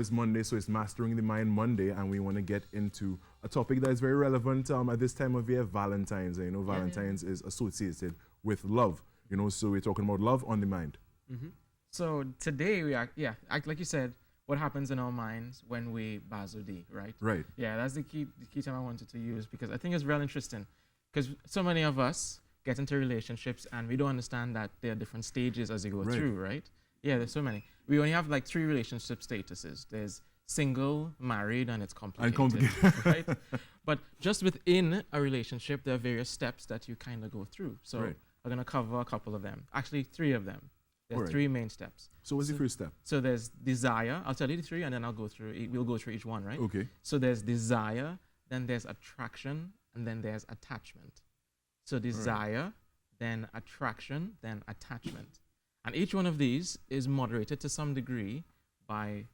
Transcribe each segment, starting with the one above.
It's Monday, so it's Mastering the Mind Monday, and we want to get into a topic that is very relevant at this time of year, Valentine's. You know, Valentine's is associated with love. You know, so we're talking about love on the mind. So today we are, like you said, what happens in our minds when we bazodi, right? Right. Yeah, that's the key term I wanted to use because I think it's real interesting. Because so many of us get into relationships and we don't understand that there are different stages as you go through, right? Yeah, there's so many. We only have like 3 relationship statuses. There's single, married, and it's complicated. Right? But just within a relationship, there are various steps that you kind of go through. So we're going to cover a couple of them. Actually, 3 of them. There's 3 main steps. So what's the first step? So there's desire. I'll tell you the 3 and then we'll go through each one, right? Okay. So there's desire, then there's attraction, and then there's attachment. So desire, then attraction, then attachment. And each one of these is moderated to some degree by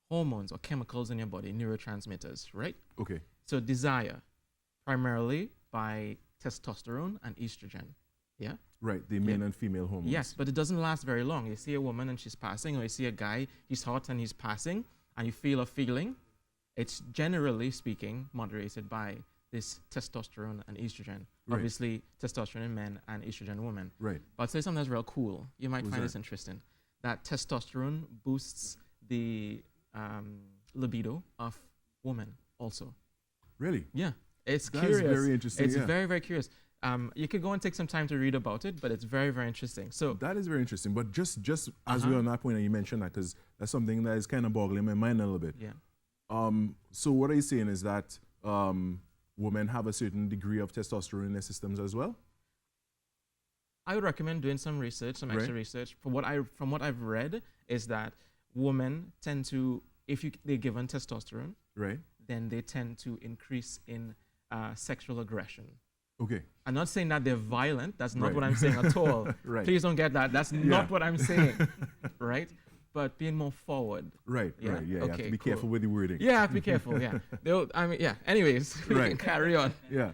hormones or chemicals in your body, neurotransmitters, right? Okay. So desire, primarily by testosterone and estrogen, yeah? Right, the male and female hormones. Yes, but it doesn't last very long. You see a woman and she's passing, or you see a guy, he's hot and he's passing, and you feel a feeling. It's generally speaking moderated by this testosterone and estrogen. Obviously, testosterone in men and estrogen in women. Right. But I'll say something that's real cool. You might find this interesting. That testosterone boosts the libido of women also. Really? Yeah. It's That's curious. very interesting. It's very, very curious. You could go and take some time to read about it, but it's very, very interesting. So that is very interesting. But just as we're on that point, and you mentioned that, because that's something that is kind of boggling my mind a little bit. Yeah. So what are you saying is that women have a certain degree of testosterone in their systems as well? I would recommend doing some research, some extra research. From what I've read, is that women tend to, if they're given testosterone, then they tend to increase in sexual aggression. Okay. I'm not saying that they're violent. That's not what I'm saying at all. Please don't get that. That's not what I'm saying. Right? But being more forward. Yeah, Okay, you have to be careful with the wording. Yeah, I have to be careful, yeah. Anyways, we can carry on. Yeah.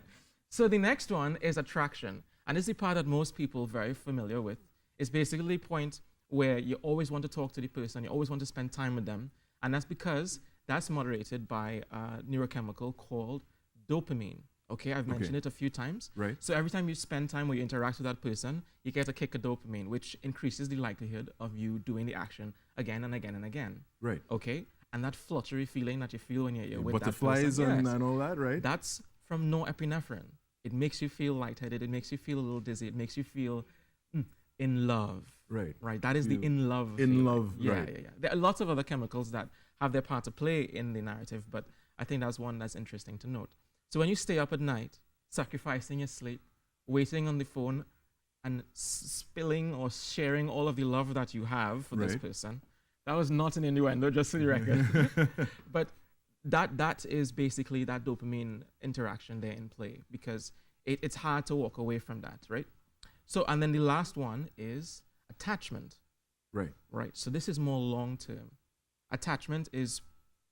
So the next one is attraction. And this is the part that most people are very familiar with. It's basically the point where you always want to talk to the person, you always want to spend time with them. And that's because that's moderated by a neurochemical called dopamine. Okay, I've mentioned it a few times. Right. So every time you spend time or you interact with that person, you get a kick of dopamine, which increases the likelihood of you doing the action again and again and again. Right. Okay, and that fluttery feeling that you feel when you're with butterflies that person, and all that, right? That's from norepinephrine. It makes you feel lightheaded. It makes you feel a little dizzy. It makes you feel in love. Right. Right. That is the in love. In feeling. love. Yeah. There are lots of other chemicals that have their part to play in the narrative, but I think that's one that's interesting to note. So when you stay up at night, sacrificing your sleep, waiting on the phone, and spilling or sharing all of the love that you have for this person, that was not an innuendo, just for the record. But that is basically that dopamine interaction there in play, because it's hard to walk away from that, right? So, and then the last one is attachment. Right. Right. So this is more long term. Attachment is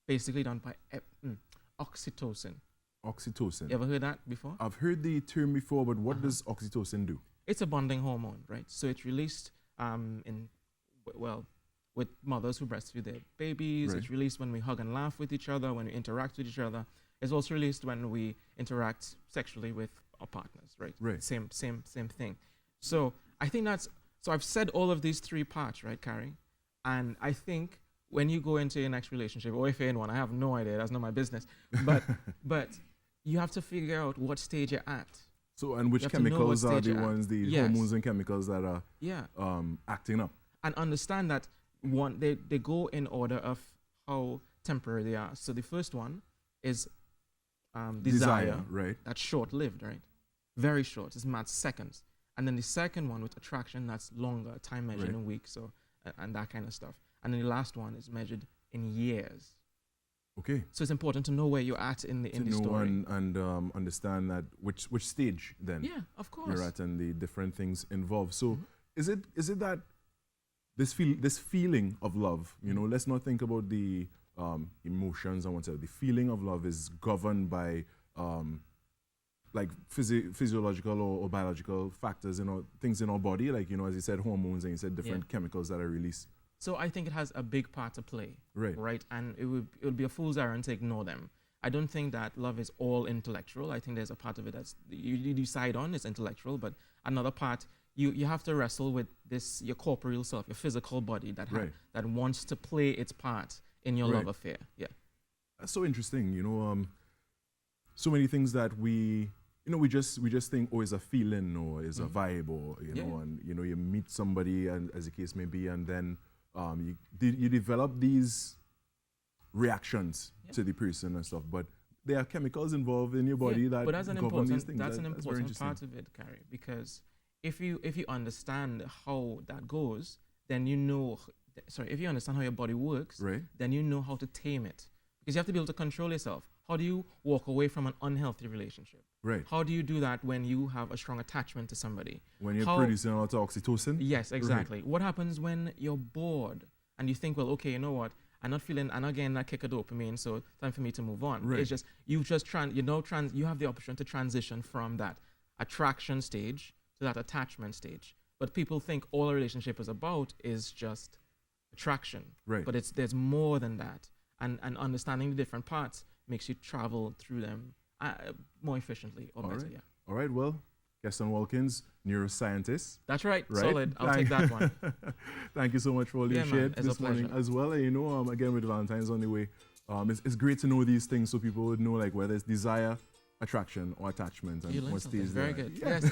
basically done by oxytocin. Oxytocin. You ever heard that before? I've heard the term before, but what does oxytocin do? It's a bonding hormone, right? So it's released with mothers who breastfeed their babies. It's released when we hug and laugh with each other, when we interact with each other. It's also released when we interact sexually with our partners, right? Same thing. So I think so I've said all of these 3 parts, right, Carrie? And I think when you go into your next relationship, or if you're in one, I have no idea, that's not my business. But you have to figure out what stage you're at. So, and which chemicals are the ones, the hormones and chemicals that are acting up? And understand that they go in order of how temporary they are. So the first one is desire, right? That's short-lived, right? Very short. It's matter seconds. And then the second one with attraction, that's longer, time measured in weeks, and that kind of stuff. And then the last one is measured in years. Okay. So it's important to know where you're at in the story. To know and understand that which stage then of course. You're at and the different things involved. So is it that this feeling of love, you know, let's not think about the emotions and whatever. The feeling of love is governed by like physiological or biological factors, you know, things in our body, like, you know, as you said, hormones, and you said different chemicals that are released. So I think it has a big part to play. Right. Right. And it would be a fool's errand to ignore them. I don't think that love is all intellectual. I think there's a part of it that's you decide on is intellectual, but another part you have to wrestle with your corporeal self, your physical body that wants to play its part in your love affair. Yeah. That's so interesting. So many things that we just think, oh, it's a feeling or it's a vibe or, and, you meet somebody and as the case may be, and then you develop these reactions to the person and stuff, but there are chemicals involved in your body that but that's an govern these important, things. that's an That's very important part of it, Carrie, because if you understand how that goes, then if you understand how your body works, then you know how to tame it. Because you have to be able to control yourself. How do you walk away from an unhealthy relationship? Right. How do you do that when you have a strong attachment to somebody? When you're producing a lot of oxytocin? Yes, exactly. What happens when you're bored and you think, well, okay, you know what? I'm not getting that kick of dopamine, so time for me to move on. It's just, you have the option to transition from that attraction stage to that attachment stage. But people think all a relationship is about is just attraction. Right. But there's more than that. And understanding the different parts makes you travel through them more efficiently or better. Yeah. All right. Well, Kheston Walkins, neuroscientist. That's right. Solid. I'll take that one. Thank you so much for all you shared this morning as well. And again, with Valentine's on the way, it's great to know these things so people would know like whether it's desire, attraction, or attachment, and what stage. Very good. Yes.